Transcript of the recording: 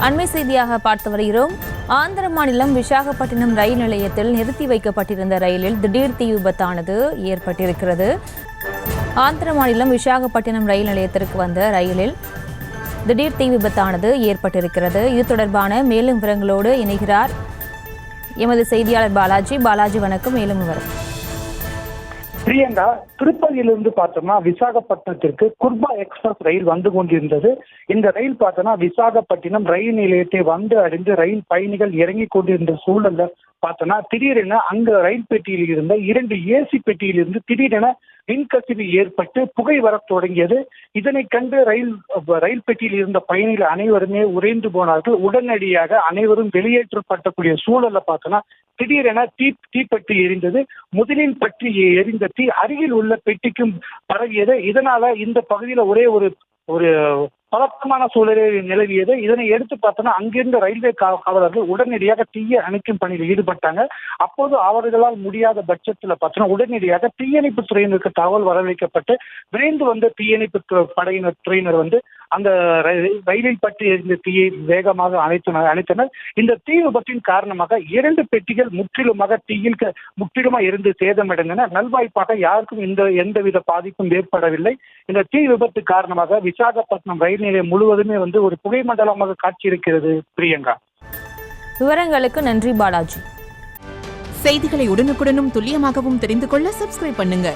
அண்மை செய்தியாக பார்த்து வருகிறோம். ஆந்திர மாநிலம் விசாகப்பட்டினம் ரயில் நிலையத்தில் நிறுத்தி வைக்கப்பட்டிருந்த ரயிலில் திடீர் தீ விபத்தானது ஏற்பட்டிருக்கிறது. ஆந்திர மாநிலம் விசாகப்பட்டினம் ரயில் நிலையத்திற்கு வந்த ரயிலில் திடீர் தீ விபத்தானது ஏற்பட்டிருக்கிறது. இது தொடர்பான மேலும் விவரங்களோடு இணைகிறார் எமது செய்தியாளர் பாலாஜி. பாலாஜி, வணக்கம். மேலும் விவரம். பிரியங்கா, திருப்பதியிலிருந்து பார்த்தோம்னா விசாகப்பட்டினத்திற்கு குர்பா எக்ஸ்பிரஸ் ரயில் வந்து கொண்டிருந்தது. இந்த ரயில் பார்த்தோம்னா விசாகப்பட்டினம் ரயில் நிலையத்தை வந்து அடைந்து ரயில் பயணிகள் இறங்கி கொண்டிருந்த சூழல்ல பார்த்தோம்னா திடீரென அங்க ரயில் பெட்டியில் இருந்த 2 ஏசி பெட்டியில் இருந்து திடீரென மின்கசிவு ஏற்பட்டு புகை வர தொடங்கியது. இதனை கண்டு ரயில் பெட்டியில் இருந்த பயணிகள் அனைவருமே உறைந்து போனார்கள். உடனடியாக அனைவரும் வெளியேற்றப்படக்கூடிய சூழல்ல பார்த்தோம்னா திடீரென தீப்பற்றி எரிந்தது. முதலில் பற்றி எரிந்த தீ அருகில் உள்ள பெட்டிக்கும் பரவியது. இதனால இந்த பகுதியில ஒரே ஒரு பதற்றமான சூழலை நிலவியது. இதனை எடுத்து பார்த்தோம்னா அங்கிருந்த ரயில்வே காவலர்கள் உடனடியாக தீயை அணைக்கும் பணியில் ஈடுபட்டாங்க. அப்போது அவர்களால் முடியாத பட்சத்துல பார்த்தோம்னா உடனடியாக தீயணைப்பு துறையினருக்கு தகவல் வரவழைக்கப்பட்டு விரைந்து வந்த தீயணைப்பு துறையினர் வந்து அந்த ரயிலில் பற்றி இருந்த தீயை வேகமாக அணைத்தனர். இந்த தீ விபத்தின் காரணமாக 2 பெட்டிகள் முற்றிலுமாக இருந்து சேதமடைந்தன. நல்வாய்ப்பாக யாருக்கும் எந்தவித பாதிப்பும் ஏற்படவில்லை. இந்த தீ விபத்து காரணமாக விசாகப்பட்டினம் ரயில் நிலையம் முழுவதுமே வந்து ஒரு புகை மண்டலமாக காட்சியிருக்கிறது. பிரியங்கா, விவரங்களுக்கு நன்றி பாலாஜி. செய்திகளை உடனுக்குடனும் துல்லியமாகவும் தெரிந்து கொள்ள சப்ஸ்கிரைப் பண்ணுங்க.